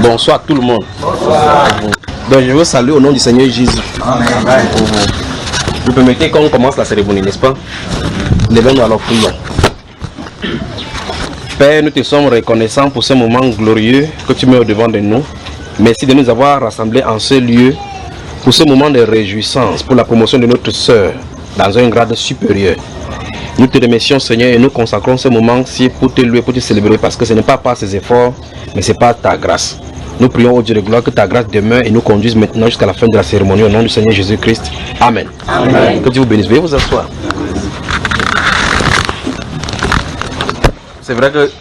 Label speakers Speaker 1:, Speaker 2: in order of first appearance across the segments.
Speaker 1: Bonsoir tout le monde. Donc je veux saluer au nom du Seigneur Jésus. Vous permettez qu'on commence la cérémonie, n'est-ce pas? Levez-nous alors, prions. Père, nous te sommes reconnaissants pour ce moment glorieux que tu mets au devant de nous. Merci de nous avoir rassemblés en ce lieu pour ce moment de réjouissance, pour la promotion de notre sœur dans un grade supérieur. Nous te remercions, Seigneur, et nous consacrons ce moment-ci pour te louer, pour te célébrer, parce que ce n'est pas par ses efforts, mais c'est par ta grâce. Nous prions au Dieu de gloire que ta grâce demeure et nous conduise maintenant jusqu'à la fin de la cérémonie au nom du Seigneur Jésus-Christ. Amen. Amen. Que Dieu vous bénisse. Veuillez vous asseoir. C'est vrai que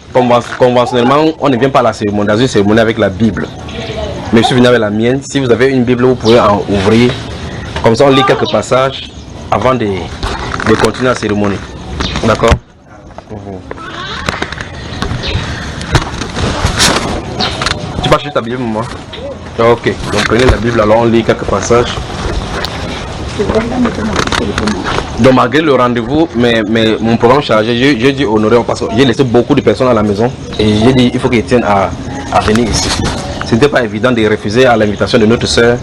Speaker 1: conventionnellement, on ne vient pas à la cérémonie, dans une cérémonie avec la Bible. Mais je suis venu avec la mienne. Si vous avez une Bible, vous pouvez en ouvrir. Comme ça, on lit quelques passages avant de continuer la cérémonie. D'accord? Tu vas acheter ta Bible, moi? Ok. Donc prenez la Bible, alors on lit quelques passages. Donc malgré le rendez-vous, mais mon programme chargé, j'ai dû honorer parce que j'ai laissé beaucoup de personnes à la maison et j'ai dit il faut qu'ils tiennent à venir ici. Ce n'était pas évident de refuser à l'invitation de notre soeur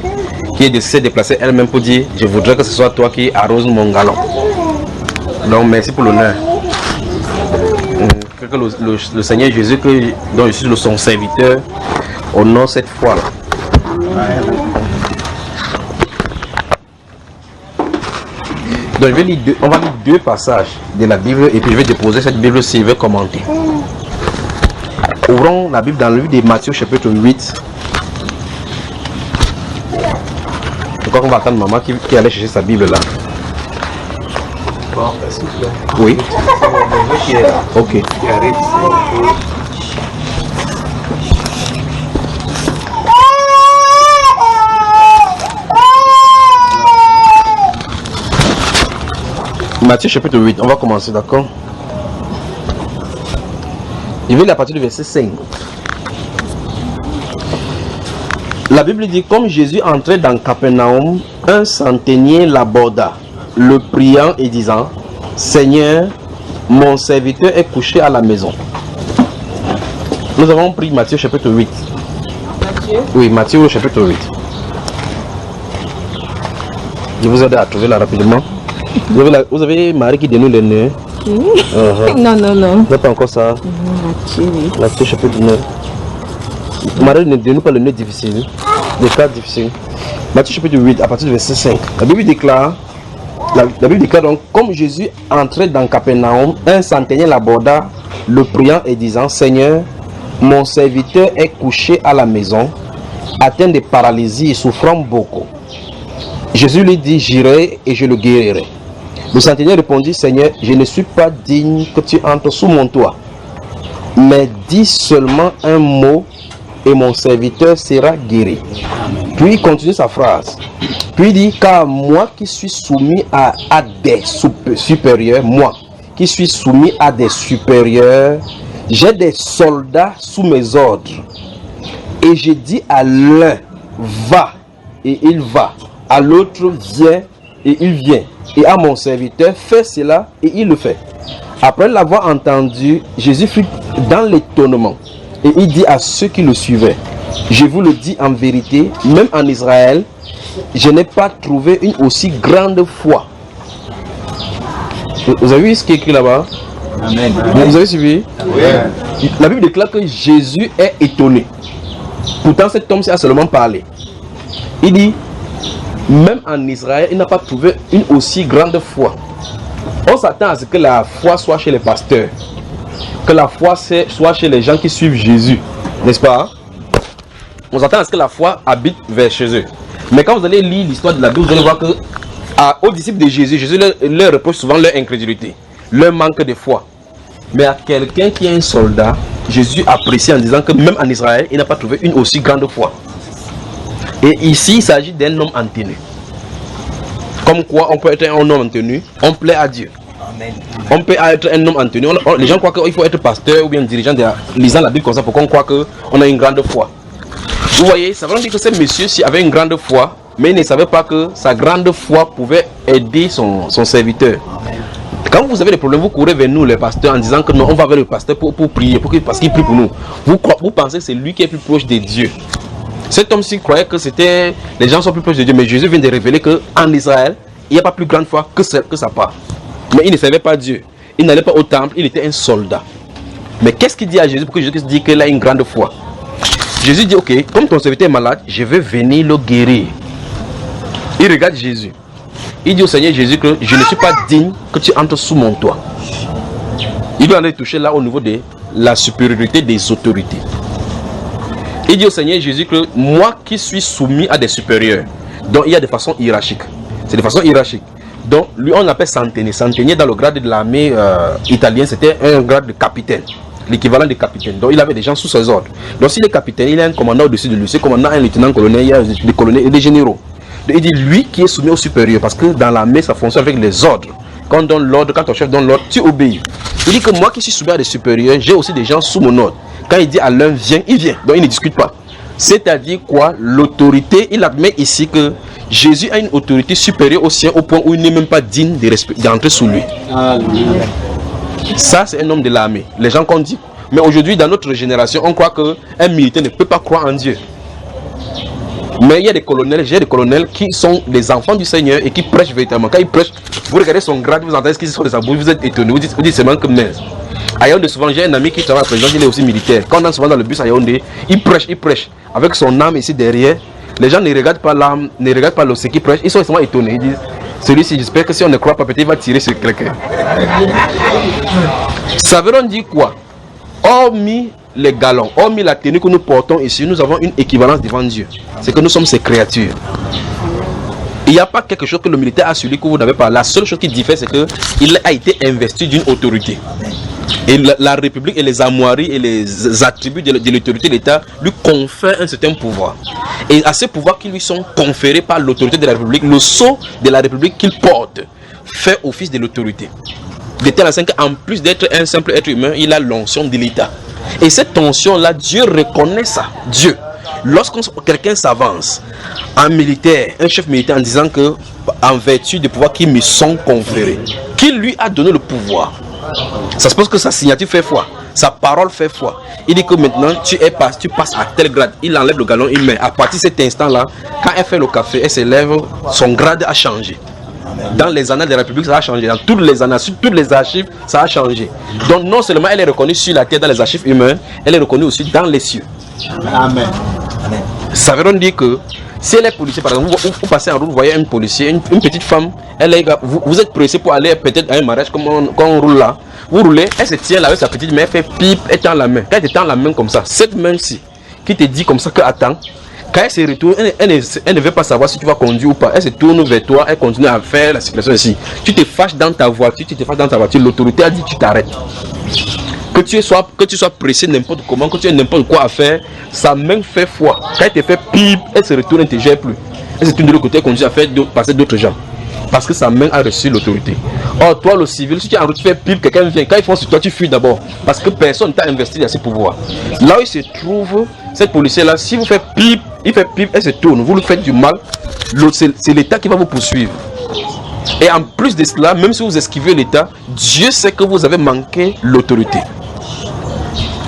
Speaker 1: qui est de se déplacer elle-même pour dire je voudrais que ce soit toi qui arrose mon galon. Donc merci pour l'honneur. Que le Seigneur Jésus, dont je suis son serviteur, honore cette foi-là. Donc on va lire deux passages de la Bible et puis je vais déposer cette Bible si je vais commenter. Ouvrons la Bible dans le livre de Matthieu chapitre 8. Je crois qu'on va attendre maman qui allait chercher sa Bible là. Oui. Ok. Matthieu chapitre 8, on va commencer, d'accord? Je vais lire à partir du verset 5. La Bible dit, comme Jésus entrait dans Capernaum, un centenier l'aborda, le priant et disant, Seigneur, mon serviteur est couché à la maison. Nous avons pris Matthieu chapitre 8. Matthieu? Oui, Matthieu chapitre 8. Je vous aide à trouver là rapidement. Vous avez Marie qui dénoue les nœuds? Non. Vous n'avez pas encore ça? Matthieu chapitre 9. Marie ne dénoue pas le nœud difficile, les cas difficiles. Matthieu chapitre 8, à partir du verset 5. La Bible déclare donc, comme Jésus entrait dans Capernaum, un centenier l'aborda, le priant et disant, Seigneur, mon serviteur est couché à la maison, atteint de paralysie et souffrant beaucoup. Jésus lui dit, j'irai et je le guérirai. Le centenier répondit, Seigneur, je ne suis pas digne que tu entres sous mon toit, mais dis seulement un mot et mon serviteur sera guéri. Puis il continue sa phrase. Puis il dit, car moi qui suis soumis à des supérieurs, moi qui suis soumis à des supérieurs, j'ai des soldats sous mes ordres. Et je dis à l'un, va, et il va. À l'autre, viens, et il vient. Et à mon serviteur, fais cela, et il le fait. Après l'avoir entendu, Jésus fut dans l'étonnement. Et il dit à ceux qui le suivaient, je vous le dis en vérité, même en Israël, je n'ai pas trouvé une aussi grande foi. Vous avez vu ce qui est écrit là-bas? Amen. Vous avez suivi? Oui. La Bible déclare que Jésus est étonné. Pourtant cet homme a seulement parlé. Il dit, même en Israël, il n'a pas trouvé une aussi grande foi. On s'attend à ce que la foi soit chez les pasteurs, que la foi soit chez les gens qui suivent Jésus, n'est-ce pas? On s'attend à ce que la foi habite vers chez eux. Mais quand vous allez lire l'histoire de la Bible, vous allez voir que aux disciples de Jésus, Jésus leur reproche souvent leur incrédulité, leur manque de foi. Mais à quelqu'un qui est un soldat, Jésus apprécie en disant que même en Israël, il n'a pas trouvé une aussi grande foi. Et ici, il s'agit d'un homme en tenue. Comme quoi, on peut être un homme en tenue, on plaît à Dieu. Amen. On peut être un homme en tenue. Les gens croient qu'il faut être pasteur ou bien dirigeant lisant la Bible comme ça pour qu'on croit qu'on a une grande foi. Vous voyez, ça veut dire que ce monsieur-ci avait une grande foi, mais il ne savait pas que sa grande foi pouvait aider son serviteur. Amen. Quand vous avez des problèmes, vous courez vers nous, les pasteurs, en disant que non, on va vers le pasteur pour prier, parce qu'il prie pour nous. Vous pensez que c'est lui qui est plus proche de Dieu. Cet homme-ci croyait que c'était les gens sont plus proches de Dieu, mais Jésus vient de révéler qu'en Israël, il n'y a pas plus grande foi que sa part. Mais il ne servait pas Dieu. Il n'allait pas au temple, il était un soldat. Mais qu'est-ce qu'il dit à Jésus pour que Jésus dise qu'il a une grande foi? Jésus dit, ok, comme ton serviteur est malade, je vais venir le guérir. Il regarde Jésus. Il dit au Seigneur Jésus que je ne suis pas digne que tu entres sous mon toit. Il doit aller toucher là au niveau de la supériorité des autorités. Il dit au Seigneur Jésus que moi qui suis soumis à des supérieurs, donc il y a des façons hiérarchiques. C'est des façons hiérarchiques. Donc lui on l'appelle centenier. Centenier dans le grade de l'armée italienne, c'était un grade de capitaine. L'équivalent de capitaine. Donc il avait des gens sous ses ordres. Donc s'il est capitaine, il a un commandant au-dessus de lui. Ce commandant, un lieutenant-colonel, il y a des colonels et des généraux. Donc, il dit lui qui est soumis au supérieur. Parce que dans l'armée, ça fonctionne avec les ordres. Quand on donne l'ordre, quand ton chef donne l'ordre, tu obéis. Il dit que moi qui suis soumis à des supérieurs, j'ai aussi des gens sous mon ordre. Quand il dit à l'un viens, il vient. Donc il ne discute pas. C'est-à-dire quoi? L'autorité, il admet ici que Jésus a une autorité supérieure au sien au point où il n'est même pas digne d'entrer sous lui. Ça, c'est un homme de l'armée. Les gens qu'on dit. Mais aujourd'hui, dans notre génération, on croit qu'un militaire ne peut pas croire en Dieu. Mais il y a des colonels, j'ai des colonels qui sont des enfants du Seigneur et qui prêchent véritablement. Quand ils prêchent, vous regardez son grade, vous entendez ce qu'ils sont de sa bouche, vous êtes étonné, vous dites seulement que mince. À Yaoundé, souvent, j'ai un ami qui travaille à la présidence, il est aussi militaire. Quand on entre souvent dans le bus à Yaoundé, il prêche. Avec son âme ici derrière, les gens ne regardent pas l'âme, ne regardent pas ce qu'il prêche, ils sont extrêmement étonnés. Ils disent, celui-ci, j'espère que si on ne croit pas, peut-être il va tirer sur quelqu'un. Ça veut dire quoi? Hormis les galons, hormis la tenue que nous portons ici, nous avons une équivalence devant Dieu. C'est que nous sommes ses créatures. Il n'y a pas quelque chose que le militaire a sur lui que vous n'avez pas. La seule chose qui diffère, c'est qu'il a été investi d'une autorité. Et la République et les armoiries et les attributs de l'autorité de l'État lui confèrent un certain pouvoir. Et à ces pouvoirs qui lui sont conférés par l'autorité de la République, le sceau de la République qu'il porte fait office de l'autorité. De telle façon qu'en plus d'être un simple être humain, il a l'onction de l'État. Et cette onction-là, Dieu reconnaît ça. Dieu. Lorsque quelqu'un s'avance, un militaire, un chef militaire, en disant que, en vertu des pouvoirs qui me sont conférés, qui lui a donné le pouvoir, ça se pose que sa signature fait foi, sa parole fait foi. Il dit que maintenant tu passes à tel grade. Il enlève le galon, il met. À partir de cet instant-là, quand elle fait le café, elle s'élève, son grade a changé. Dans les annales de la République, ça a changé. Dans toutes les annales, sur toutes les archives, ça a changé. Donc non seulement elle est reconnue sur la terre dans les archives humaines, elle est reconnue aussi dans les cieux. Amen. Ça veut dire que si elle est policier, par exemple, vous passez en route, vous voyez un policier, une petite femme, vous êtes pressé pour aller peut-être à un mariage comme quand on roule là. Vous roulez, elle se tient là avec sa petite main, elle fait pipe, elle tend la main. Quand elle te tend la main comme ça, cette main-ci, qui te dit comme ça que attends, quand elle se retourne, elle ne veut pas savoir si tu vas conduire ou pas. Elle se tourne vers toi, elle continue à faire la circulation ici. Tu te fâches dans ta voiture, l'autorité a dit tu t'arrêtes. Que tu sois pressé n'importe comment, que tu aies n'importe quoi à faire, sa main fait foi. Quand elle te fait pipe, elle se retourne, elle ne te gère plus. Elle se tourne de l'autre côté, elle continue à faire passer d'autres gens. Parce que sa main a reçu l'autorité. Or, toi, le civil, si tu es en route, tu fais pipe, quelqu'un vient. Quand ils font sur toi, tu fuis d'abord. Parce que personne ne t'a investi dans ses pouvoirs. Là où il se trouve, cette policier-là, si vous faites pipe, il fait pipe, elle se tourne. Vous lui faites du mal, c'est l'État qui va vous poursuivre. Et en plus de cela, même si vous esquivez l'État, Dieu sait que vous avez manqué l'autorité.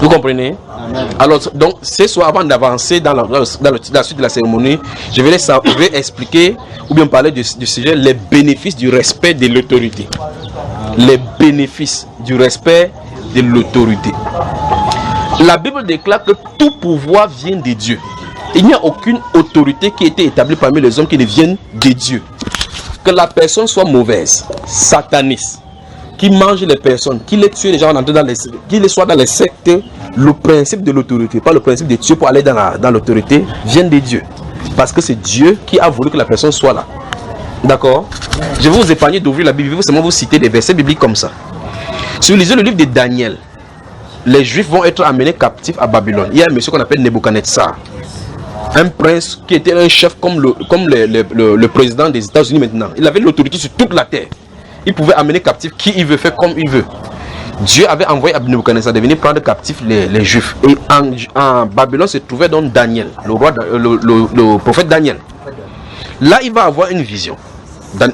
Speaker 1: Vous comprenez? Amen. Alors, donc, ce soir, avant d'avancer dans la suite de la cérémonie, je vais expliquer ou bien parler du sujet, les bénéfices du respect de l'autorité. Les bénéfices du respect de l'autorité. La Bible déclare que tout pouvoir vient de Dieu. Il n'y a aucune autorité qui a été établie parmi les hommes qui ne viennent de Dieu. Que la personne soit mauvaise, sataniste, qui mange les personnes, qui les tue les gens qu'il soit dans les sectes, le principe de l'autorité, pas le principe de Dieu pour aller dans l'autorité, vient de Dieu. Parce que c'est Dieu qui a voulu que la personne soit là. D'accord? Je vais vous épargner d'ouvrir la Bible, je vais seulement vous citer des versets bibliques comme ça. Si vous lisez le livre de Daniel, les Juifs vont être amenés captifs à Babylone. Il y a un monsieur qu'on appelle Nebuchadnezzar. Un prince qui était un chef comme le président des États-Unis maintenant. Il avait l'autorité sur toute la terre. Il pouvait amener captif qui il veut, faire comme il veut. Dieu avait envoyé Nebuchadnezzar de venir prendre captifs les Juifs. Et en Babylone se trouvait donc Daniel, le prophète Daniel. Là, il va avoir une vision.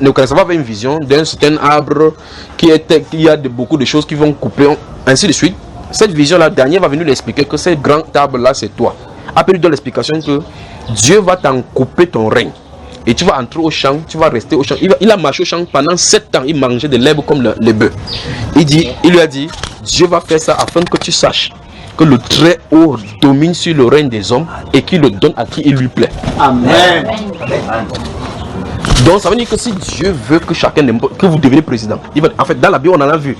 Speaker 1: Ne connaissant pas avec une vision d'un certain arbre qui y a beaucoup de choses qui vont couper, ainsi de suite. Cette vision-là, Daniel va venir lui expliquer que ce grand arbre-là, c'est toi. Après, il donne l'explication que Dieu va t'en couper ton règne. Et tu vas entrer au champ, tu vas rester au champ. Il a marché au champ pendant 7 ans, il mangeait de l'herbe comme les bœufs. Il lui a dit, Dieu va faire ça afin que tu saches que le Très-Haut domine sur le règne des hommes et qu'il le donne à qui il lui plaît. Amen. Donc ça veut dire que si Dieu veut que chacun, que vous deveniez président, en fait dans la Bible on en a vu,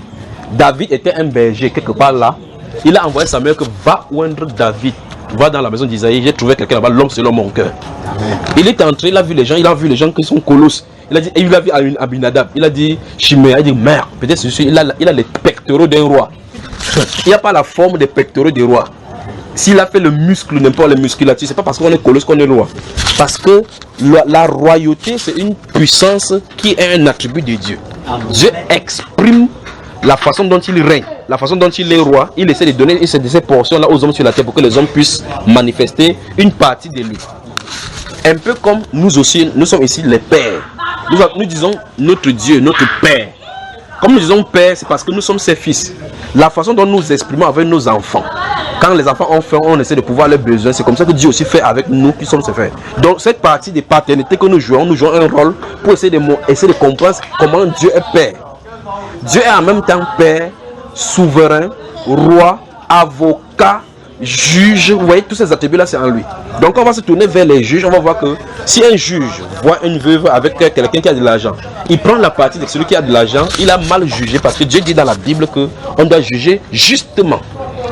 Speaker 1: David était un berger quelque part là, il a envoyé Samuel que va oindre David, va dans la maison d'Isaïe, j'ai trouvé quelqu'un là-bas, l'homme selon mon cœur. Il est entré, il a vu les gens qui sont colosses, il a vu Abinadab, il a dit Chiméa, il a dit merde, peut-être il a les pectoraux d'un roi, il n'y a pas la forme des pectoraux des rois. S'il a fait le muscle, n'importe les musculatures, c'est pas parce qu'on est colosse qu'on est roi. Parce que la royauté, c'est une puissance qui est un attribut de Dieu. Dieu exprime la façon dont il règne, la façon dont il est roi. Il essaie de donner ces portions-là aux hommes sur la terre pour que les hommes puissent manifester une partie de lui. Un peu comme nous aussi, nous sommes ici les pères. Nous disons notre Dieu, notre Père. Comme nous disons Père, c'est parce que nous sommes ses fils. La façon dont nous exprimons avec nos enfants. Quand les enfants ont faim, on essaie de pouvoir leurs besoins. C'est comme ça que Dieu aussi fait avec nous qui sommes ses frères. Donc cette partie de paternité que nous jouons un rôle pour essayer de comprendre comment Dieu est Père. Dieu est en même temps Père, souverain, roi, avocat, juge. Vous voyez, tous ces attributs-là, c'est en lui. Donc on va se tourner vers les juges. On va voir que si un juge voit une veuve avec quelqu'un qui a de l'argent, il prend la partie de celui qui a de l'argent, il a mal jugé parce que Dieu dit dans la Bible qu'on doit juger justement.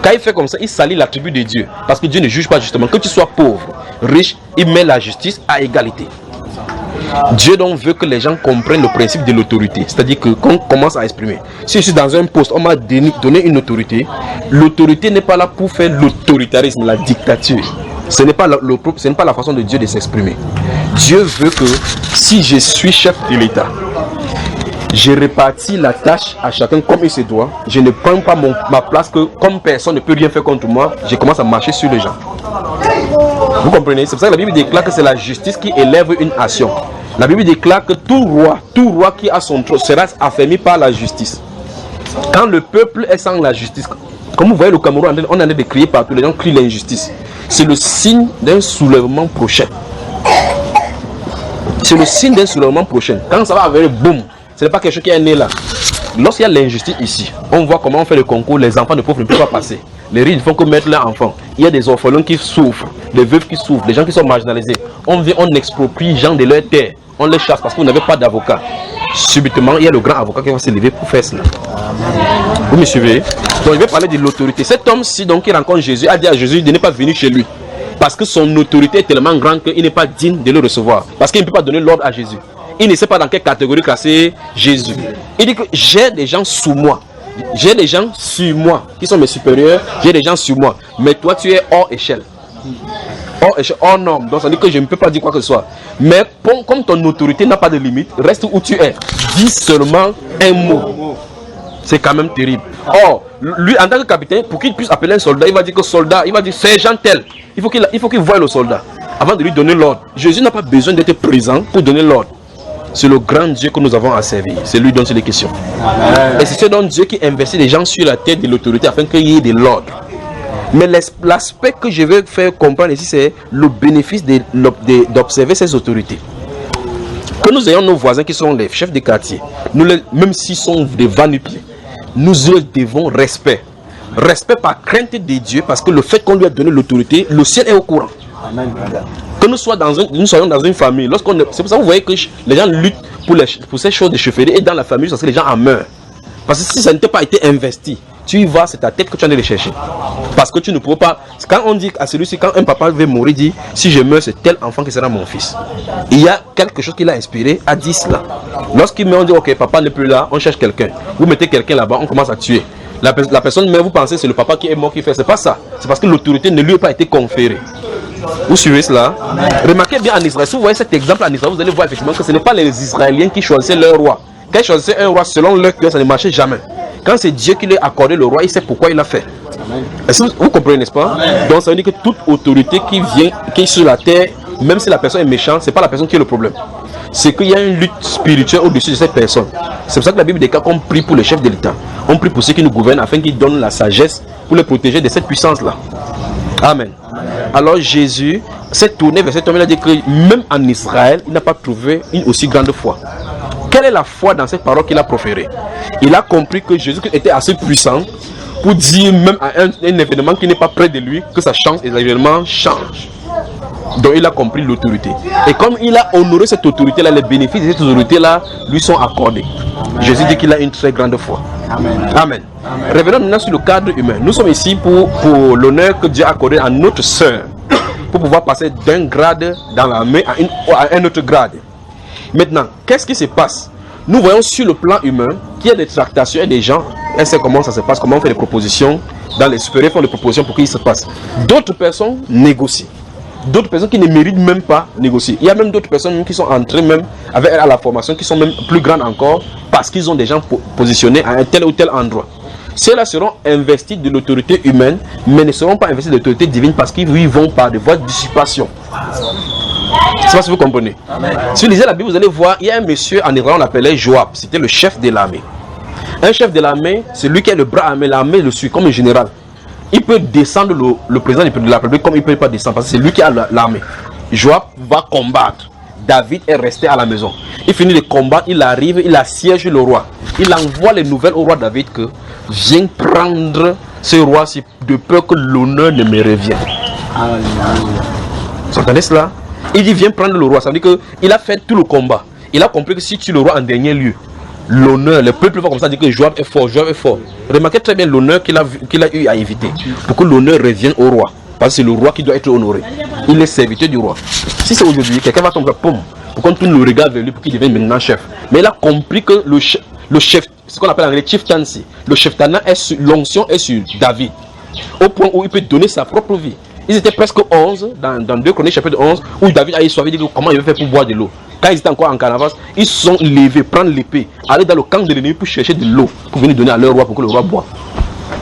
Speaker 1: Quand il fait comme ça, il salit l'attribut de Dieu. Parce que Dieu ne juge pas justement. Que tu sois pauvre, riche, il met la justice à égalité. Dieu donc veut que les gens comprennent le principe de l'autorité. C'est-à-dire que quand on commence à exprimer. Si je suis dans un poste, on m'a donné une autorité. L'autorité n'est pas là pour faire l'autoritarisme, la dictature. Ce n'est pas la façon de Dieu de s'exprimer. Dieu veut que si je suis chef de l'État, je répartis la tâche à chacun comme il se doit. Je ne prends pas ma place que comme personne ne peut rien faire contre moi, je commence à marcher sur les gens. Vous comprenez? C'est pour ça que la Bible déclare que c'est la justice qui élève une action. La Bible déclare que tout roi qui a son trône sera affermi par la justice. Quand le peuple est sans la justice, comme vous voyez le Cameroun, on en est de crier partout, les gens crient l'injustice. C'est le signe d'un soulèvement prochain. C'est le signe d'un soulèvement prochain. Quand ça va arriver, boum. Ce n'est pas quelque chose qui est né là. Lorsqu'il y a l'injustice ici, on voit comment on fait le concours, les enfants de pauvres ne peuvent pas passer. Les riches ne font que mettre leurs enfants. Il y a des orphelins qui souffrent, des veuves qui souffrent, des gens qui sont marginalisés. On vient, on exproprie les gens de leur terre, on les chasse parce que vous n'avez pas d'avocat. Subitement, il y a le grand avocat qui va se lever pour faire cela. Vous me suivez? Donc, je vais parler de l'autorité. Cet homme-ci, donc, qui rencontre Jésus, a dit à Jésus de ne pas venir chez lui. Parce que son autorité est tellement grande qu'il n'est pas digne de le recevoir. Parce qu'il ne peut pas donner l'ordre à Jésus. Il ne sait pas dans quelle catégorie classer Jésus. Il dit que j'ai des gens sous moi. J'ai des gens sur moi qui sont mes supérieurs. J'ai des gens sur moi. Mais toi, tu es hors échelle. Hors échelle, hors norme. Donc ça veut dire que je ne peux pas dire quoi que ce soit. Mais comme ton autorité n'a pas de limite, reste où tu es. Dis seulement un mot. C'est quand même terrible. Or, lui, en tant que capitaine, pour qu'il puisse appeler un soldat, il va dire que soldat, il va dire sergent tel. Il faut qu'il voie le soldat avant de lui donner l'ordre. Jésus n'a pas besoin d'être présent pour donner l'ordre. C'est le grand Dieu que nous avons à servir. C'est lui dont il est question. Et c'est ce dont Dieu qui investit les gens sur la tête de l'autorité afin qu'il y ait de l'ordre. Mais l'aspect que je veux faire comprendre ici, c'est le bénéfice d'observer ces autorités. Que nous ayons nos voisins qui sont les chefs de quartier, même s'ils sont des va-nu-pieds, nous leur devons respect. Respect par crainte de Dieu, parce que le fait qu'on lui a donné l'autorité, le ciel est au courant. Amen. Que nous soyons dans une famille, c'est pour ça que vous voyez que les gens luttent pour ces choses de chefferie, et dans la famille, parce que les gens en meurent. Parce que si ça n'était pas été investi, tu y vas, c'est ta tête que tu en es les chercher. Parce que tu ne peux pas. Quand on dit à celui-ci, quand un papa veut mourir, dit si je meurs, c'est tel enfant qui sera mon fils. Il y a quelque chose qui l'a inspiré à dire cela. Lorsqu'il meurt, on dit ok, papa n'est plus là, on cherche quelqu'un. Vous mettez quelqu'un là-bas, on commence à tuer. La personne meurt, vous pensez c'est le papa qui est mort qui fait. C'est pas ça. C'est parce que l'autorité ne lui a pas été conférée. Vous suivez cela? Amen. Remarquez bien en Israël, si vous voyez cet exemple en Israël, vous allez voir effectivement que ce n'est pas les Israéliens qui choisissaient leur roi. Quand ils choisissaient un roi selon leur cœur, ça ne marchait jamais. Quand c'est Dieu qui lui a accordé le roi, il sait pourquoi il l'a fait. Vous comprenez, n'est-ce pas? Amen. Donc ça veut dire que toute autorité qui est sur la terre même si la personne est méchante, c'est pas la personne qui est le problème. C'est qu'il y a une lutte spirituelle au-dessus de cette personne. C'est pour ça que la Bible déclare qu'on prie pour les chefs de l'État. On prie pour ceux qui nous gouvernent afin qu'ils donnent la sagesse pour les protéger de cette puissance-là. Amen. Alors Jésus s'est tourné vers cet homme, il a dit que même en Israël, il n'a pas trouvé une aussi grande foi. Quelle est la foi dans cette parole qu'il a proférée? Il a compris que Jésus était assez puissant pour dire même à un événement qui n'est pas près de lui que ça change et l'événement change. Donc il a compris l'autorité. Et comme il a honoré cette autorité-là, les bénéfices de cette autorité-là lui sont accordés. Jésus dit qu'il a une très grande foi. Amen. Amen. Revenons maintenant sur le cadre humain. Nous sommes ici pour l'honneur que Dieu a accordé à notre sœur, pour pouvoir passer d'un grade dans l'armée à un autre grade. Maintenant, qu'est-ce qui se passe? Nous voyons sur le plan humain qu'il y a des tractations et des gens, elle sait comment ça se passe, comment on fait des propositions, dans les supérieurs font des propositions pour qu'il se passe. D'autres personnes négocient. D'autres personnes qui ne méritent même pas négocier. Il y a même d'autres personnes qui sont entrées même avec elle à la formation, qui sont même plus grandes encore, parce qu'ils ont des gens positionnés à un tel ou tel endroit. Ceux-là seront investis de l'autorité humaine, mais ne seront pas investis de l'autorité divine parce qu'ils vont par des voies de dissipation. Je ne sais pas si vous comprenez. Amen. Si vous lisez la Bible, vous allez voir, il y a un monsieur en Israël, on l'appelait Joab, c'était le chef de l'armée. Un chef de l'armée, c'est lui qui a le bras armé, l'armée le suit comme un général. Il peut descendre le président de la République comme il ne peut pas descendre parce que c'est lui qui a l'armée. Joab va combattre. David est resté à la maison. Il finit de combattre, il arrive, il assiège le roi. Il envoie les nouvelles au roi David que viens prendre ce roi-ci de peur que l'honneur ne me revienne. Vous entendez cela? Il dit viens prendre le roi. Ça veut dire qu'il a fait tout le combat. Il a compris que si tu es le roi en dernier lieu, l'honneur, le peuple va comme ça dire que Joab est fort, Joab est fort. Remarquez très bien l'honneur qu'il a eu à éviter pour que l'honneur revienne au roi. Parce que c'est le roi qui doit être honoré. Il est serviteur du roi. Si c'est aujourd'hui, quelqu'un va tomber pomme pour qu'on tourne le regard vers lui pour qu'il devienne maintenant chef. Mais il a compris que le chef, ce qu'on appelle en anglais chieftaincy, le chieftainat l'onction est sur David. Au point où il peut donner sa propre vie. Ils étaient presque 11 dans 2 Chroniques chapitre 11 où David a soif, il dit comment il va faire pour boire de l'eau. Quand ils étaient encore en carnavas, ils se sont levés, prendre l'épée, aller dans le camp de l'ennemi pour chercher de l'eau, pour venir donner à leur roi pour que le roi boive.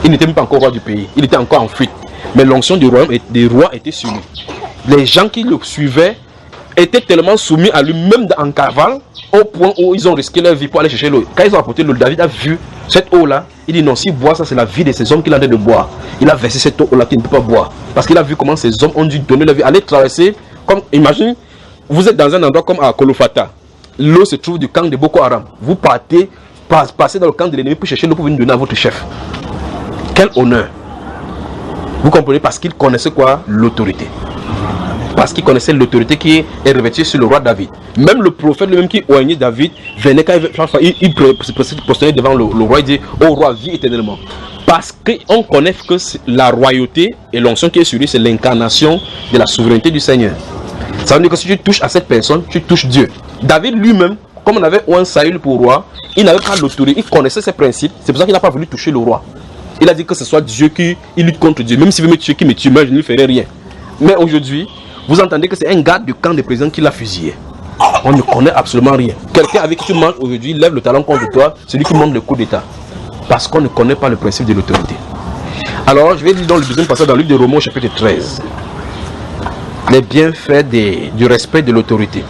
Speaker 1: Il n'était même pas encore roi du pays, il était encore en fuite. Mais l'onction du royaume des rois était sur lui. Les gens qui le suivaient étaient tellement soumis à lui, même en cavale, au point où ils ont risqué leur vie pour aller chercher l'eau. Quand ils ont apporté l'eau, David a vu cette eau-là. Il dit non, s'il boit ça, c'est la vie de ces hommes qu'il a en train de boire. Il a versé cette eau-là qu'il ne peut pas boire. Parce qu'il a vu comment ces hommes ont dû donner leur vie, aller traverser. Comme, imagine, vous êtes dans un endroit comme à Kolofata. L'eau se trouve du camp de Boko Haram. Vous partez, passez dans le camp de l'ennemi pour chercher l'eau pour venir donner à votre chef. Quel honneur! Vous comprenez? Parce qu'il connaissait quoi? L'autorité. Parce qu'il connaissait l'autorité qui est revêtue sur le roi David. Même le prophète lui-même qui oignait David venait quand il se postulait devant le roi, il dit oh roi, vis éternellement. Parce qu'on connaît que la royauté et l'onction qui est sur lui, c'est l'incarnation de la souveraineté du Seigneur. Ça veut dire que si tu touches à cette personne, tu touches Dieu. David lui-même, comme on avait un Saül pour roi, il n'avait pas l'autorité, il connaissait ses principes. C'est pour ça qu'il n'a pas voulu toucher le roi. Il a dit que ce soit Dieu qui lutte contre Dieu. Même s'il veut me tuer, qui me tue, moi je ne lui ferai rien. Mais aujourd'hui, vous entendez que c'est un garde du camp de président qui l'a fusillé. On ne connaît absolument rien. Quelqu'un avec qui tu manges aujourd'hui lève le talon contre toi, c'est lui qui monte le coup d'état. Parce qu'on ne connaît pas le principe de l'autorité. Alors, je vais lire dans le deuxième passage dans le livre de Romains, chapitre 13. Les bienfaits du respect de l'autorité.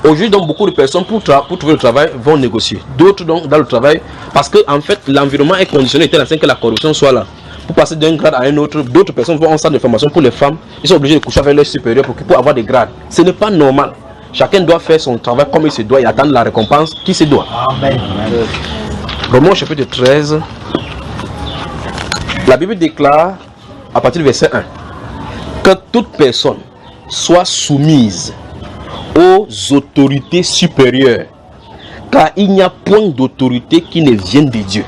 Speaker 1: Aujourd'hui, donc, beaucoup de personnes, pour trouver le travail, vont négocier. D'autres, donc, dans le travail, parce que en fait, l'environnement est conditionné tel que la corruption soit là. Pour passer d'un grade à un autre, d'autres personnes vont en centre de formation pour les femmes. Ils sont obligés de coucher avec leurs supérieurs pour avoir des grades. Ce n'est pas normal. Chacun doit faire son travail comme il se doit et attendre la récompense qui se doit. Amen. Romains chapitre 13. La Bible déclare, à partir du verset 1, que toute personne soit soumise aux autorités supérieures, car il n'y a point d'autorité qui ne vienne de Dieu.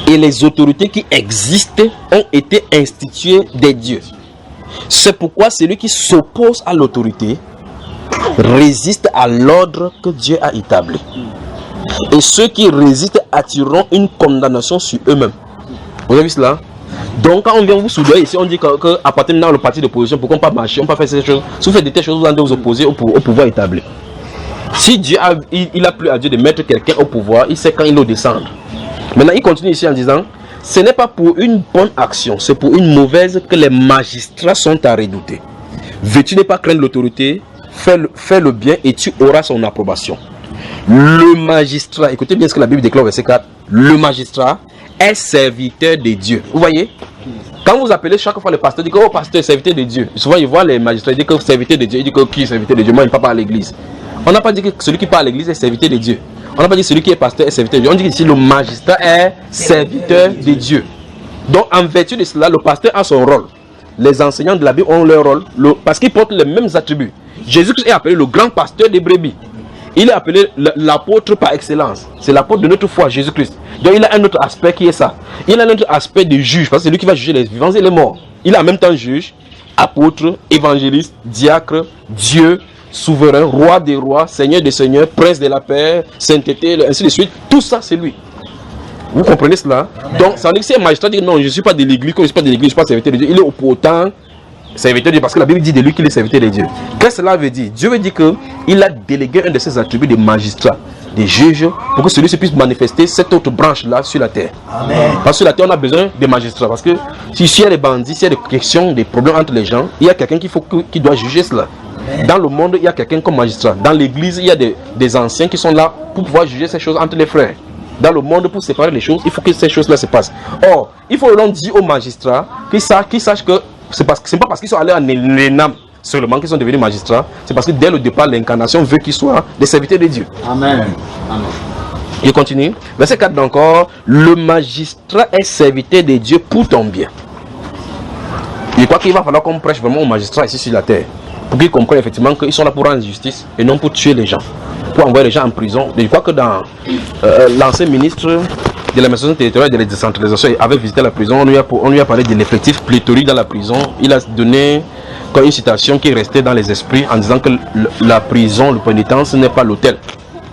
Speaker 1: Et les autorités qui existent ont été instituées des dieux. C'est pourquoi celui qui s'oppose à l'autorité résiste à l'ordre que Dieu a établi. Et ceux qui résistent attireront une condamnation sur eux-mêmes. Vous avez vu cela? Donc quand on vient vous soudoyer ici, on dit qu'à partir de le parti d'opposition, pourquoi on ne peut pas marcher, on ne peut pas faire ces choses. Si vous faites de telles choses, vous allez vous opposer au pouvoir établi. Si Dieu il a plu à Dieu de mettre quelqu'un au pouvoir, il sait quand il le descendre. Maintenant, il continue ici en disant, ce n'est pas pour une bonne action, c'est pour une mauvaise que les magistrats sont à redouter. Veux-tu ne pas craindre l'autorité? Fais le bien et tu auras son approbation. Le magistrat, écoutez bien ce que la Bible déclare au verset 4. Le magistrat est serviteur de Dieu. Vous voyez? Quand vous appelez chaque fois le pasteur, dit que oh pasteur, serviteur de Dieu. Souvent il voit les magistrats, il dit que serviteur de Dieu. Il dit que qui est serviteur de Dieu? Moi, il ne parle pas à l'église. On n'a pas dit que celui qui parle à l'église est serviteur de Dieu. On n'a pas dit que celui qui est pasteur est serviteur de Dieu. On dit ici le magistrat est serviteur de Dieu. Donc en vertu de cela, le pasteur a son rôle. Les enseignants de la Bible ont leur rôle parce qu'ils portent les mêmes attributs. Jésus-Christ est appelé le grand pasteur des brebis. Il est appelé l'apôtre par excellence. C'est l'apôtre de notre foi, Jésus-Christ. Donc il a un autre aspect qui est ça. Il a un autre aspect de juge, parce que c'est lui qui va juger les vivants et les morts. Il est en même temps juge, apôtre, évangéliste, diacre, Dieu, souverain, roi des rois, seigneur des seigneurs, prince de la paix, sainteté, ainsi de suite. Tout ça, c'est lui. Vous comprenez cela? Donc, ça veut dire que si un magistrat dit non, je ne suis pas de l'église, comme je ne suis pas de l'église, je ne suis pas serviteur de Dieu, il est pour autant serviteur de Dieu, parce que la Bible dit de lui qu'il est serviteur de Dieu. Qu'est-ce que cela veut dire? Dieu veut dire qu'il a délégué un de ses attributs de magistrat, de juge, pour que celui-ci puisse manifester cette autre branche-là sur la terre. Amen. Parce que sur la terre, on a besoin de magistrats. Parce que s'il y a des bandits, s'il y a des questions, des problèmes entre les gens, il y a quelqu'un qui doit juger cela. Amen. Dans le monde, il y a quelqu'un comme magistrat. Dans l'église, il y a des anciens qui sont là pour pouvoir juger ces choses entre les frères. Dans le monde, pour séparer les choses, il faut que ces choses-là se passent. Or, il faut l'on dire aux magistrats qu'ils sachent que c'est pas parce qu'ils sont allés en Énam seulement qu'ils sont devenus magistrats. C'est parce que dès le départ, l'incarnation veut qu'ils soient des serviteurs de Dieu. Amen. Amen. Je continue. Verset 4 encore. Le magistrat est serviteur de Dieu pour ton bien. Je crois qu'il va falloir qu'on prêche vraiment aux magistrats ici sur la terre. Pour qu'ils comprennent effectivement qu'ils sont là pour rendre justice et non pour tuer les gens. Pour envoyer les gens en prison. Je crois que dans l'ancien ministre de l'administration territoriale et de la décentralisation avait visité la prison, on lui a parlé de l'effectif pléthorique dans la prison. Il a donné comme une citation qui est restée dans les esprits en disant que la prison, le pénitence, ce n'est pas l'hôtel.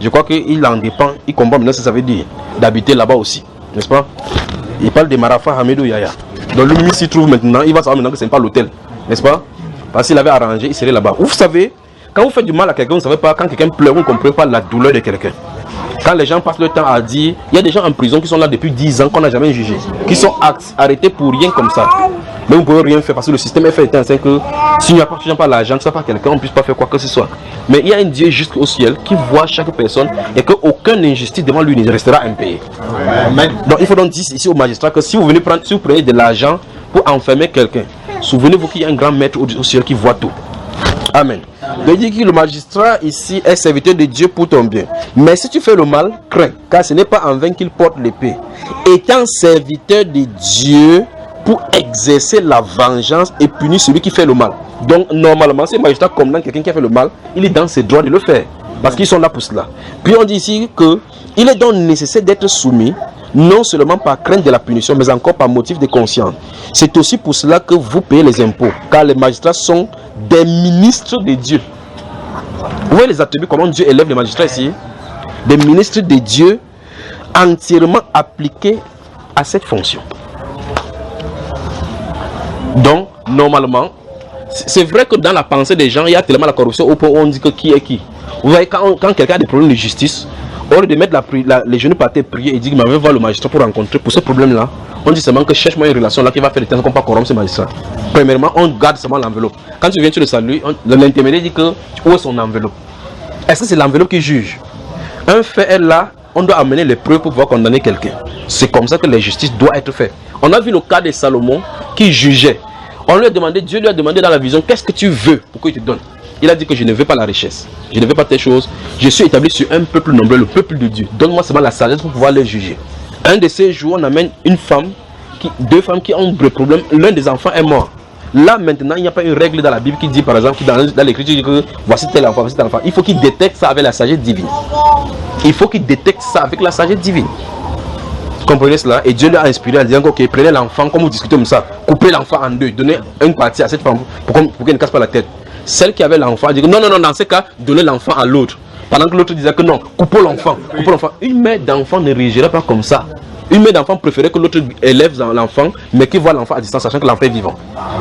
Speaker 1: Je crois qu'il en dépend, il comprend maintenant ce que ça veut dire d'habiter là-bas aussi, n'est-ce pas? Il parle de Marafa Hamidou Yaya. Donc lui, s'il trouve maintenant, il va savoir maintenant que ce n'est pas l'hôtel, n'est-ce pas? Parce qu'il avait arrangé, il serait là-bas. Vous savez, quand vous faites du mal à quelqu'un, vous ne savez pas, quand quelqu'un pleure, vous ne comprenez pas la douleur de quelqu'un. Quand les gens passent le temps à dire, il y a des gens en prison qui sont là depuis 10 ans qu'on n'a jamais jugé, qui sont arrêtés pour rien comme ça. Mais vous ne pouvez rien faire parce que le système est fait ainsi que s'il n'y a pas l'argent, que ça pas quelqu'un, on ne puisse pas faire quoi que ce soit. Mais il y a un Dieu jusqu'au ciel qui voit chaque personne et qu'aucune injustice devant lui ne restera impayée. Donc il faut donc dire ici au magistrat que si vous prenez de l'argent pour enfermer quelqu'un, souvenez-vous qu'il y a un grand maître au ciel qui voit tout. Amen. Donc il dit que le magistrat ici est serviteur de Dieu pour ton bien. Mais si tu fais le mal, crains, car ce n'est pas en vain qu'il porte l'épée. Étant serviteur de Dieu pour exercer la vengeance et punir celui qui fait le mal. Donc normalement, ces magistrats condamnent quelqu'un qui a fait le mal, il est dans ses droits de le faire. Parce qu'ils sont là pour cela. Puis on dit ici qu'il est donc nécessaire d'être soumis, non seulement par crainte de la punition, mais encore par motif de conscience. C'est aussi pour cela que vous payez les impôts, car les magistrats sont des ministres de Dieu. Vous voyez les attributs, comment Dieu élève les magistrats ici? Des ministres de Dieu entièrement appliqués à cette fonction. Donc, normalement, c'est vrai que dans la pensée des gens, il y a tellement la corruption au point où on dit que qui est qui. Vous voyez, quand quelqu'un a des problèmes de justice, au lieu de mettre les genoux par terre, prier et dire qu'il m'avait voir le magistrat pour rencontrer pour ce problème-là, on dit seulement que cherche-moi une relation là qui va faire le temps qu'on ne peut pas corrompre ce magistrat. Premièrement, on garde seulement l'enveloppe. Quand tu viens sur le salut, l'intermédiaire dit que où est son enveloppe? Est-ce que c'est l'enveloppe qui juge? Un fait est là, on doit amener les preuves pour pouvoir condamner quelqu'un. C'est comme ça que la justice doit être faite. On a vu le cas de Salomon qui jugeait. On lui a demandé, Dieu lui a demandé dans la vision, qu'est-ce que tu veux pour qu'il te donne? Il a dit que je ne veux pas la richesse, je ne veux pas tes choses. Je suis établi sur un peuple nombreux, le peuple de Dieu. Donne-moi seulement la sagesse pour pouvoir les juger. Un de ces jours, on amène deux femmes qui ont des problèmes. L'un des enfants est mort. Là maintenant, il n'y a pas une règle dans la Bible qui dit, par exemple, dans l'écriture, que voici tel enfant, voici tel enfant. Il faut qu'il détecte ça avec la sagesse divine. Il faut qu'il détecte ça avec la sagesse divine. Vous comprenez cela? Et Dieu lui a inspiré en disant, ok, prenez l'enfant, comme vous discutez comme ça, coupez l'enfant en deux, donnez une partie à cette femme pour qu'elle ne casse pas la tête. Celle qui avait l'enfant dit non, dans ce cas, donnez l'enfant à l'autre. Pendant que l'autre disait que non, coupez l'enfant. Une mère d'enfant ne réagirait pas comme ça. Une mère d'enfant préférait que l'autre élève l'enfant, mais qu'il voit l'enfant à distance, sachant que l'enfant est vivant.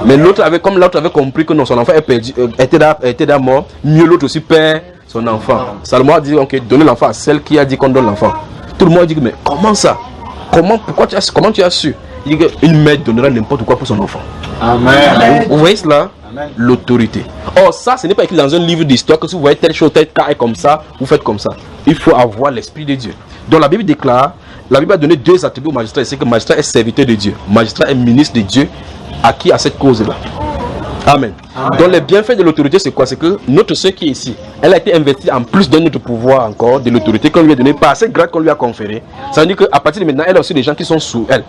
Speaker 1: Mais comme l'autre avait compris que non, son enfant était là mort, mieux l'autre aussi perd son enfant. Salomon a dit, ok, donnez l'enfant à celle qui a dit qu'on donne l'enfant. Tout le monde a dit, mais comment ça? Comment tu as su? Il dit qu'une mère donnera n'importe quoi pour son enfant.
Speaker 2: Amen.
Speaker 1: Vous voyez cela? L'autorité. Or, ça, ce n'est pas écrit dans un livre d'histoire que si vous voyez telle chose, tel cas est comme ça, vous faites comme ça. Il faut avoir l'Esprit de Dieu. Donc, la Bible déclare, la Bible a donné 2 attributs au magistrat. C'est que le magistrat est serviteur de Dieu. Le magistrat est ministre de Dieu, acquis à cette cause-là. Amen. Donc, les bienfaits de l'autorité, c'est quoi? C'est que notre sœur qui est ici, elle a été investie en plus de notre pouvoir encore, de l'autorité qu'on lui a donnée par cette grade qu'on lui a conférée. Ça veut dire qu'à partir de maintenant, elle a aussi des gens qui sont sous elle.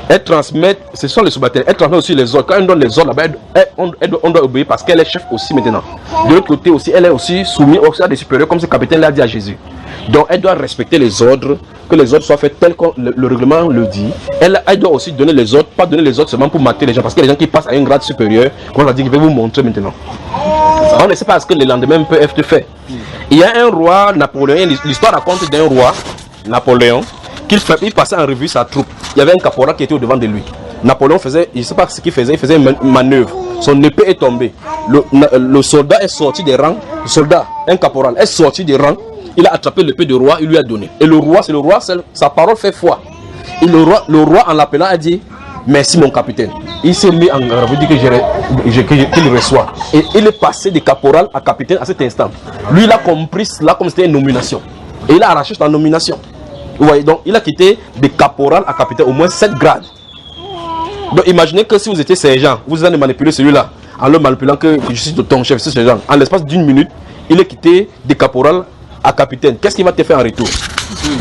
Speaker 1: Elle transmet, ce sont les subalternes, elle transmet aussi les ordres. Quand elle donne les ordres là-bas, on doit obéir parce qu'elle est chef aussi maintenant. De l'autre côté aussi, elle est aussi soumise à des supérieurs comme ce capitaine l'a dit à Jésus. Donc elle doit respecter les ordres, que les ordres soient faits tels que le règlement le dit. Elle doit aussi donner les ordres, pas donner les ordres seulement pour mater les gens, parce que les gens qui passent à un grade supérieur, on va dire qu'il va vous montrer maintenant. On ne sait pas ce que le lendemain peut être fait. Il y a un roi Napoléon, l'histoire raconte d'un roi Napoléon, il passait en revue sa troupe. Il y avait un caporal qui était au devant de lui. Napoléon faisait, je ne sais pas ce qu'il faisait, il faisait une manœuvre. Son épée est tombée. Le soldat est sorti des rangs. Le soldat, un caporal, est sorti des rangs. Il a attrapé l'épée du roi, il lui a donné. Et le roi, c'est le roi, sa parole fait foi. Et le roi en l'appelant a dit, merci mon capitaine. Il s'est mis en garde, il dit qu'il reçoit. Et il est passé de caporal à capitaine à cet instant. Lui, il a compris cela comme c'était une nomination. Et il a arraché sa nomination. Vous voyez, donc il a quitté de caporal à capitaine, au moins 7 grades. Donc imaginez que si vous étiez sergent, vous allez manipuler celui-là, en le manipulant que je suis ton chef, c'est sergent. En l'espace d'une minute, il est quitté de caporal à capitaine. Qu'est-ce qu'il va te faire en retour?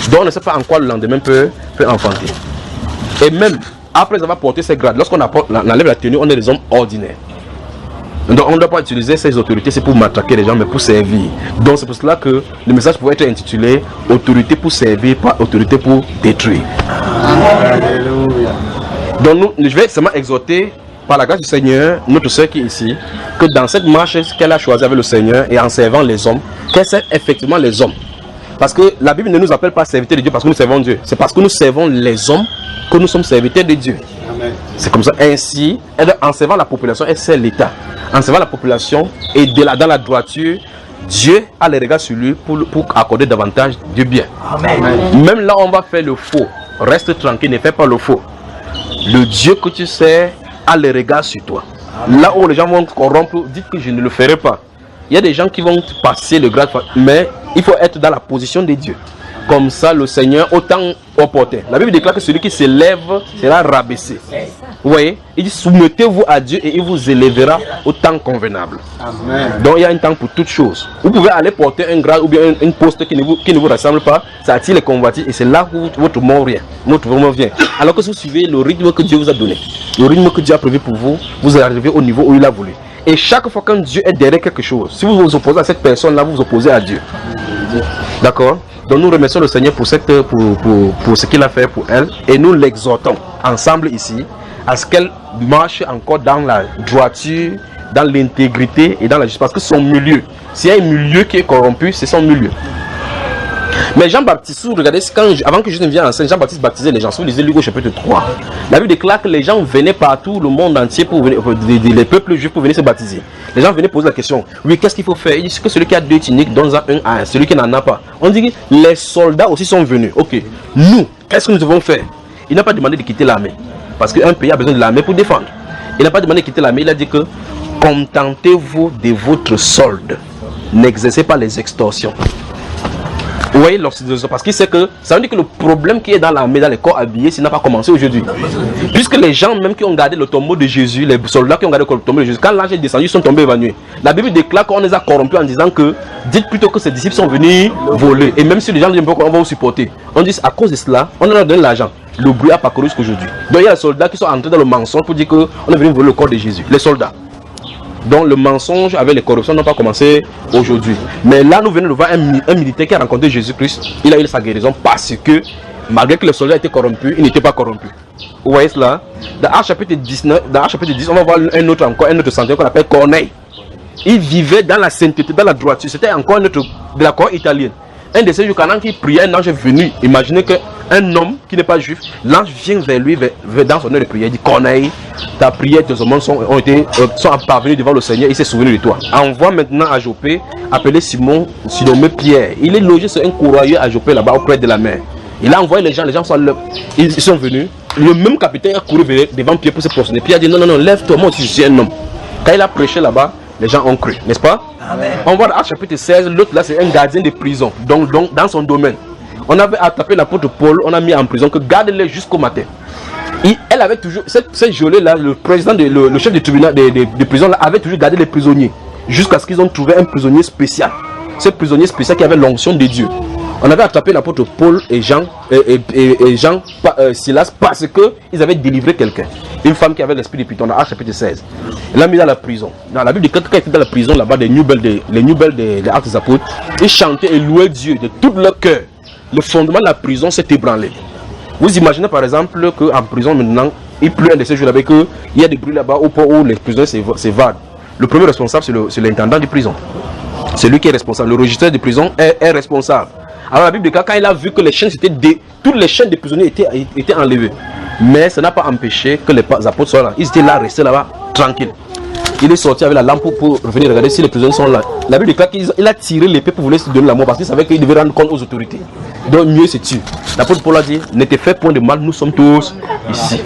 Speaker 1: Donc on ne sait pas en quoi le lendemain peut enfanter. Et même après avoir porté ces grades, lorsqu'on enlève la tenue, on est des hommes ordinaires. Donc on ne doit pas utiliser ces autorités, c'est pour matraquer les gens, mais pour servir. Donc c'est pour cela que le message pourrait être intitulé autorité pour servir, pas autorité pour détruire. Alléluia. Donc je vais seulement exhorter par la grâce du Seigneur, notre soeur qui est ici, que dans cette marche qu'elle a choisie avec le Seigneur et en servant les hommes, qu'elle serve effectivement les hommes. Parce que la Bible ne nous appelle pas serviteurs de Dieu parce que nous servons Dieu. C'est parce que nous servons les hommes que nous sommes serviteurs de Dieu. C'est comme ça. Ainsi, en servant la population, elle sert l'État. En servant la population et dans la droiture, Dieu a les regards sur lui pour accorder davantage de bien. Amen. Même là, on va faire le faux. Reste tranquille, ne fais pas le faux. Le Dieu que tu sers a les regards sur toi. Amen. Là où les gens vont corrompre, dites que je ne le ferai pas. Il y a des gens qui vont passer le grade, mais il faut être dans la position de Dieu. Comme ça, le Seigneur, autant opporté. La Bible déclare que celui qui s'élève sera rabaissé. Vous voyez? Il dit soumettez-vous à Dieu et il vous élèvera au temps convenable. Amen. Donc il y a un temps pour toutes choses. Vous pouvez aller porter un grade ou bien un poste qui ne vous rassemble pas. Ça attire les convoitises et c'est là où votre mort vient. Alors que si vous suivez le rythme que Dieu vous a donné, le rythme que Dieu a prévu pour vous, vous arrivez au niveau où il a voulu. Et chaque fois que Dieu est derrière quelque chose, si vous vous opposez à cette personne-là, vous vous opposez à Dieu. D'accord? Donc nous remercions le Seigneur pour ce qu'il a fait pour elle. Et nous l'exhortons ensemble ici à ce qu'elle marche encore dans la droiture, dans l'intégrité et dans la justice. Parce que son milieu, s'il y a un milieu qui est corrompu, c'est son milieu. Mais Jean-Baptiste, vous regardez, avant que Jésus ne vienne en scène, Jean-Baptiste baptisait les gens. Si vous lisez Luc au chapitre 3, la Bible déclare que les gens venaient partout, le monde entier, pour venir, les peuples juifs pour venir se baptiser. Les gens venaient poser la question, oui, qu'est-ce qu'il faut faire? Il dit que celui qui a 2 tuniques donne un à un, celui qui n'en a pas. On dit que les soldats aussi sont venus. Ok, nous, qu'est-ce que nous devons faire? Il n'a pas demandé de quitter l'armée, parce qu'un pays a besoin de l'armée pour défendre. Il n'a pas demandé de quitter l'armée, il a dit que contentez-vous de votre solde, n'exercez pas les extorsions. Vous voyez, parce qu'il sait que ça veut dire que le problème qui est dans l'armée, dans les corps habillés, ça n'a pas commencé aujourd'hui. Puisque les gens même qui ont gardé le tombeau de Jésus, les soldats qui ont gardé le tombeau de Jésus, quand l'ange est descendu, ils sont tombés évanouis. La Bible déclare qu'on les a corrompus en disant que dites plutôt que ces disciples sont venus voler. Et même si les gens disent on va vous supporter, on dit à cause de cela, on leur donne l'argent. Le bruit a parcouru jusqu'aujourd'hui. Donc il y a les soldats qui sont entrés dans le mensonge pour dire qu'on est venu voler le corps de Jésus. Les soldats. Donc le mensonge avec les corruptions n'ont pas commencé aujourd'hui. Mais là nous venons de voir un militaire qui a rencontré Jésus-Christ. Il a eu sa guérison parce que malgré que le soldat était corrompu, il n'était pas corrompu. Vous voyez cela? Dans Actes chapitre 10, on va voir un autre centurion qu'on appelle Corneille. Il vivait dans la sainteté, dans la droiture. C'était encore un autre de la cour italienne. Un de ces jours, quand il priait, un ange est venu. Imaginez qu'un homme qui n'est pas juif, l'ange vient vers lui, dans son heure de prière. Il dit Corneille, ta prière, tes hommes sont parvenus devant le Seigneur, il s'est souvenu de toi. Envoie maintenant à Joppé, appelé Simon Pierre. Il est logé sur un courroyeur à Joppé là-bas auprès de la mer. Il a envoyé les gens sont venus. le même capitaine a couru devant Pierre pour se prosterner. Pierre a dit non, non, non, lève-toi, moi aussi je suis un homme. Quand il a prêché là-bas, les gens ont cru, n'est-ce pas? Amen. On voit dans Actes chapitre 16, l'autre là c'est un gardien de prison, donc dans son domaine. On avait attrapé l'apôtre Paul, on a mis en prison, que garde-le jusqu'au matin. Elle avait toujours, cette journée-là, le président, le chef du tribunal de prison là, avait toujours gardé les prisonniers, jusqu'à ce qu'ils ont trouvé un prisonnier spécial. Ce prisonnier spécial qui avait l'onction de Dieu. On avait attrapé l'apôtre Paul et Jean, Silas, parce qu'ils avaient délivré quelqu'un. Une femme qui avait l'esprit de Python, dans Actes chapitre 16. Elle l'a mis dans la prison. Dans la Bible, quand il était dans la prison, là-bas, les New Bells des Actes des Apôtres, ils chantaient et louaient Dieu de tout leur cœur. Le fondement de la prison s'est ébranlé. Vous imaginez par exemple qu'en prison maintenant, il pleut un de ces jours là-bas, qu'il y a des bruits là-bas où les prisonniers s'évadent. Le premier responsable, c'est l'intendant de prison. C'est lui qui est responsable. Le registre de prison est responsable. Alors la Bible, quand il a vu que les chaînes toutes les chaînes des prisonniers étaient enlevées. Mais ça n'a pas empêché que les apôtres soient là. Ils étaient là, restés là-bas, tranquilles. Il est sorti avec la lampe pour revenir regarder si les prisonniers sont là. La Bible déclare qu'il a tiré l'épée pour vouloir se donner la mort parce qu'il savait qu'il devait rendre compte aux autorités. Donc mieux se tue. L'apôtre Paul a dit, ne te fais point de mal, nous sommes tous ici.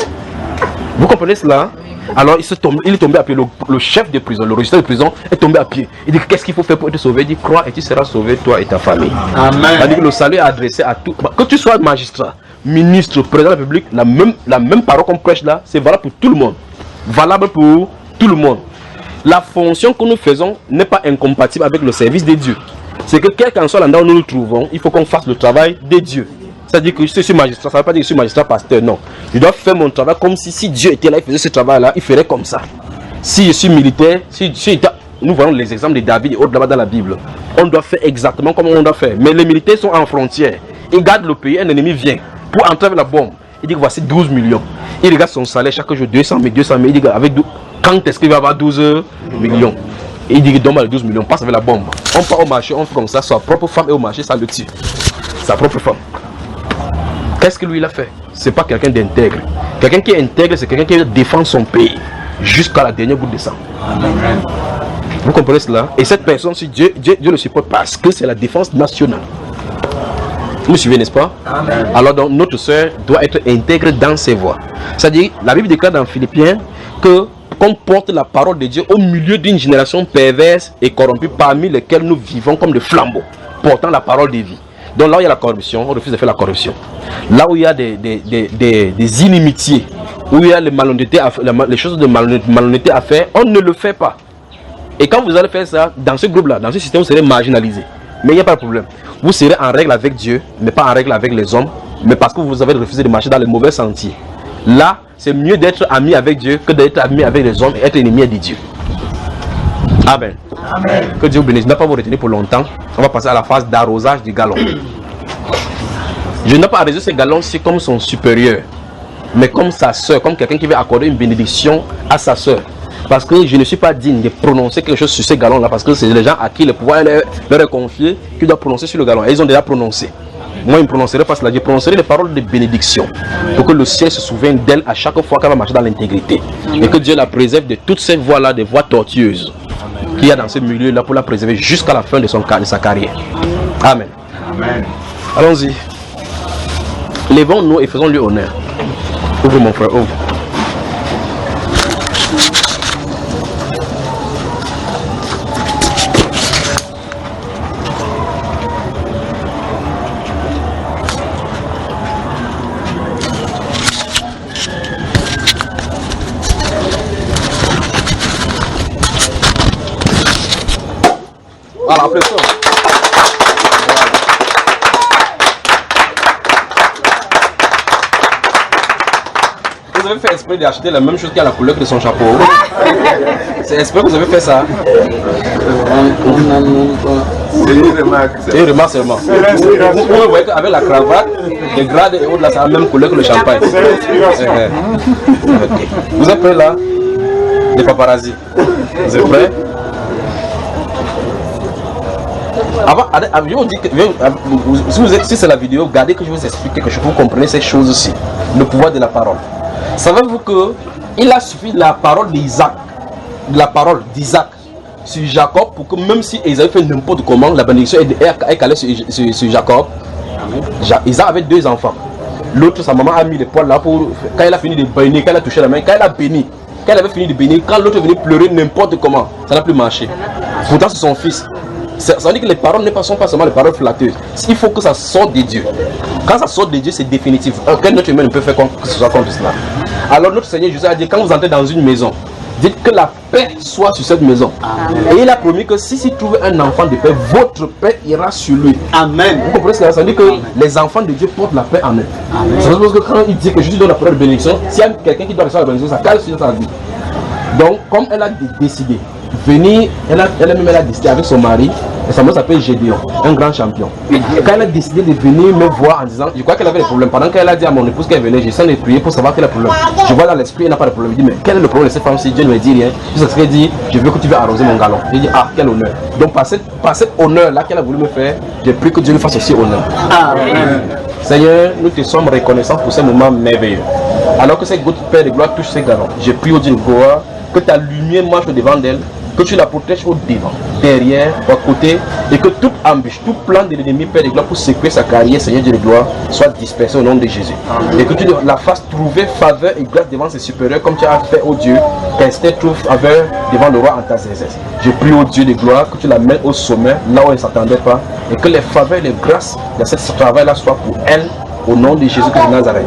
Speaker 1: Vous comprenez cela? Alors il est tombé à pied, le chef de prison, le registre de prison est tombé à pied. Il dit, qu'est-ce qu'il faut faire pour te sauver? Il dit, crois et tu seras sauvé, toi et ta famille. Amen. Il dit que le salut est adressé à tout. Que tu sois magistrat, ministre, président de la République, la même parole qu'on prêche là, c'est valable pour tout le monde. Valable pour tout le monde. La fonction que nous faisons n'est pas incompatible avec le service de Dieu. C'est que quel qu'en soit l'endroit où nous nous trouvons, il faut qu'on fasse le travail de Dieu. C'est-à-dire que je suis magistrat, ça ne veut pas dire que je suis magistrat pasteur, non. Je dois faire mon travail comme si Dieu était là, il faisait ce travail-là, il ferait comme ça. Si je suis militaire, nous voyons les exemples de David et autres là-bas dans la Bible. On doit faire exactement comme on doit faire. Mais les militaires sont en frontière. Ils gardent le pays, un ennemi vient pour entrer avec la bombe. Il dit que voici 12 millions. Il regarde son salaire chaque jour, 200 000, 200 000. Il dit quand est-ce qu'il va avoir 12 millions? Et il dit que donne-moi les 12 millions, passe avec la bombe. On part au marché, on fait comme ça, sa propre femme est au marché, ça le tue. Sa propre femme. Qu'est-ce que lui il a fait? C'est pas quelqu'un d'intègre. Quelqu'un qui est intègre, c'est quelqu'un qui défend son pays jusqu'à la dernière goutte de sang. Amen. Vous comprenez cela? Et cette personne, si Dieu le supporte parce que c'est la défense nationale. Vous me suivez, n'est-ce pas? Amen. Alors donc, notre soeur doit être intègre dans ses voies. C'est-à-dire, la Bible déclare dans Philippiens qu'on porte la parole de Dieu au milieu d'une génération perverse et corrompue parmi lesquelles nous vivons comme des flambeaux, portant la parole de vie. Donc là où il y a la corruption, on refuse de faire la corruption. Là où il y a des inimitiés, où il y a les choses de malhonnêteté à faire, on ne le fait pas. Et quand vous allez faire ça, dans ce groupe-là, dans ce système, vous serez marginalisé. Mais il n'y a pas de problème. Vous serez en règle avec Dieu, mais pas en règle avec les hommes, mais parce que vous avez refusé de marcher dans les mauvais sentiers. Là, c'est mieux d'être ami avec Dieu que d'être ami avec les hommes et être ennemi de Dieu. Amen. Amen. Que Dieu vous bénisse. Je ne vais pas vous retenir pour longtemps. On va passer à la phase d'arrosage du gallon. Je n'ai pas arrosé ce gallon-ci comme son supérieur, mais comme sa soeur, comme quelqu'un qui veut accorder une bénédiction à sa soeur. Parce que je ne suis pas digne de prononcer quelque chose sur ce gallon-là, parce que c'est les gens à qui le pouvoir leur est confié qui doivent prononcer sur le gallon. Et ils ont déjà prononcé. Moi, je ne prononcerai pas cela. Je prononcerai les paroles de bénédiction pour que le ciel se souvienne d'elle à chaque fois qu'elle va marcher dans l'intégrité. Et que Dieu la préserve de toutes ces voies-là, des voies tortueuses qu'il y a dans ce milieu-là pour la préserver jusqu'à la fin de sa carrière. Amen. Amen. Allons-y. Levons-nous et faisons-lui honneur. Ouvre mon frère, ouvre. Voilà, applaudissons. Vous avez fait exprès d'acheter la même chose qui a la couleur de son chapeau. C'est exprès que vous avez fait ça. C'est une remarque. C'est une remarque seulement. Vous voyez qu'avec la cravate, les grades et autres là, c'est la même couleur que le champagne. Okay. Vous êtes prêts là? Les paparazzi. Vous êtes prêts? Avant, je vous dis que si c'est la vidéo, gardez que je vous explique quelque chose, vous comprenez ces choses aussi. Le pouvoir de la parole. Savez-vous qu'il a suffi de la parole d'Isaac, sur Jacob, pour que même si Isaïe fait n'importe comment, la bénédiction est calée sur Jacob. Isaac avait 2 enfants. L'autre, sa maman a mis les poils là pour. Quand elle a fini de bénir, quand elle a touché la main, quand elle a béni, quand elle avait fini de bénir, quand l'autre est venu pleurer n'importe comment, ça n'a plus marché. Pourtant, c'est son fils. Ça veut dire que les paroles ne sont pas seulement les paroles flatteuses. Il faut que ça sorte de Dieu. Quand ça sort de Dieu, c'est définitif. Aucun autre humain ne peut faire que ce soit contre cela. Alors notre Seigneur Jésus a dit, quand vous entrez dans une maison, dites que la paix soit sur cette maison. Amen. Et il a promis que si trouve un enfant de paix, votre paix ira sur lui. Amen. Vous comprenez cela? Ça veut dire que Amen. Les enfants de Dieu portent la paix en eux. Ça veut dire que quand il dit que Jésus donne la parole de bénédiction, s'il y a quelqu'un qui doit recevoir la bénédiction, ça cale sur sa vie. Donc, comme elle a décidé venir, elle a décidé avec son mari, et sa mère s'appelle Gédéon, un grand champion. Et quand elle a décidé de venir me voir en disant, je crois qu'elle avait des problèmes, pendant qu'elle a dit à mon épouse qu'elle venait, j'ai essayé de prier pour savoir quel est le problème. Je vois dans l'esprit, elle n'a pas de problème. Je dis, mais quel est le problème de cette femme si Dieu ne me dit rien? Juste ce qu'elle dit, je veux que tu viennes arroser mon galon. J'ai dit, ah, quel honneur. Donc par cet honneur-là qu'elle a voulu me faire, j'ai prié que Dieu me fasse aussi honneur. Amen. Seigneur, nous te sommes reconnaissants pour ce moment merveilleux. Alors que cette goutte Père de gloire touche ces galons, j'ai prié au Dieu de gloire que ta lumière marche devant d'elle, que tu la protèges au devant, derrière, à côté, et que toute embûche, tout plan de l'ennemi Père de gloire pour sécuriser sa carrière, Seigneur Dieu de gloire, soit dispersé au nom de Jésus. Et que tu la fasses trouver faveur et grâce devant ses supérieurs, comme tu as fait au Dieu, qu'Esther trouve faveur devant le roi Artaxerxès. Je prie au Dieu de gloire que tu la mets au sommet, là où elle ne s'attendait pas, et que les faveurs et les grâces de ce travail-là soient pour elle, au nom de Jésus-Christ de Nazareth.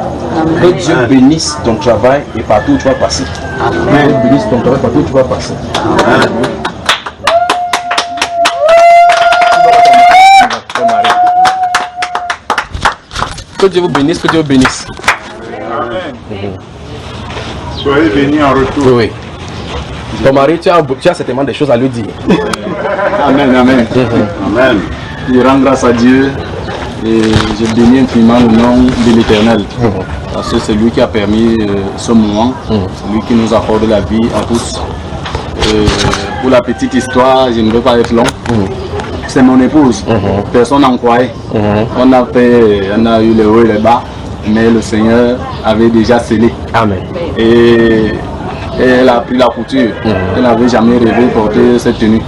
Speaker 1: Que Dieu bénisse ton travail et partout où tu vas passer. Que Dieu bénisse ton travail partout où tu vas passer. Amen. Que Dieu vous bénisse, que Dieu vous bénisse. Amen.
Speaker 2: Soyez bénis en retour.
Speaker 1: Oui. Ton mari, tu as certainement des choses à lui dire.
Speaker 2: Amen, amen. Amen. Je rends grâce à Dieu. Et je bénis infiniment le nom de l'Éternel, parce que c'est lui qui a permis ce moment, c'est lui qui nous accorde la vie à tous. Pour la petite histoire, je ne veux pas être long, c'est mon épouse, personne n'en croyait. On a eu les hauts et les bas, mais le Seigneur avait déjà scellé. Amen. Et elle a pris la couture, elle n'avait jamais rêvé de porter cette tenue.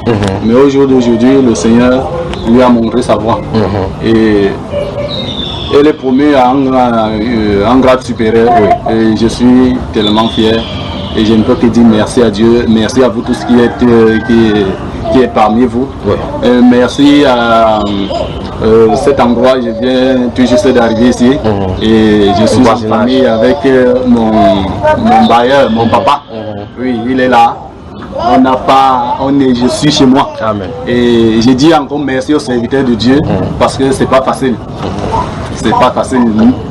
Speaker 2: Mais au jour d'aujourd'hui, le Seigneur lui a montré sa voie. Et elle est promue à un grade supérieur. Oui. Et je suis tellement fier. Et je ne peux que dire merci à Dieu, merci à vous tous qui êtes parmi vous. Oui. Merci à cet endroit, je viens tout juste d'arriver ici. Et je suis en famille avec mon bailleur, mon papa. Oui, il est là. Je suis chez moi. Amen. Et je dis encore merci aux serviteurs de Dieu parce que c'est pas facile. C'est pas facile,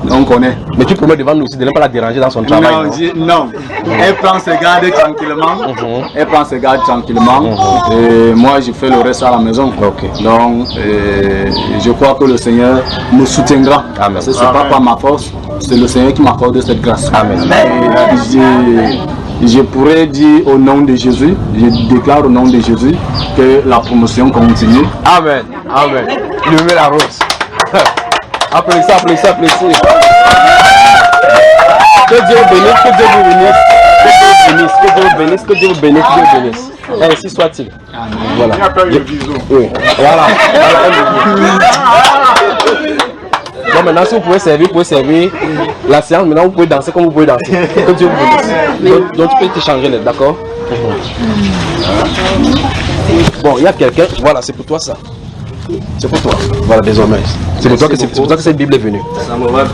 Speaker 2: on connaît. Mais tu promets devant nous aussi de ne pas la déranger dans son travail. Non. Elle prend ses gardes tranquillement. Elle prend ses gardes tranquillement. Et moi je fais le reste à la maison. Donc je crois que le Seigneur me soutiendra. Amen. Parce que c'est pas par ma force, c'est le Seigneur qui m'accorde cette grâce. Amen. Je pourrais dire au nom de Jésus, je déclare au nom de Jésus que la promotion continue. Amen. Amen. Il me met la rose. Applaudissez, applaudissez, applaudissez. Que Dieu vous bénisse, que Dieu vous bénisse, que Dieu vous bénisse, que Dieu vous bénisse, que Dieu vous bénisse, que Dieu vous bénisse. Ainsi soit-il. Voilà. Oui. Voilà. Bon, maintenant, si vous pouvez servir, la séance, maintenant vous pouvez danser comme vous pouvez danser. Que Dieu vous bénisse. Donc tu peux t'échanger, d'accord? Bon, il y a quelqu'un, voilà, c'est pour toi ça. C'est pour toi, voilà, désormais. C'est pour toi que cette Bible est venue. Ça me va,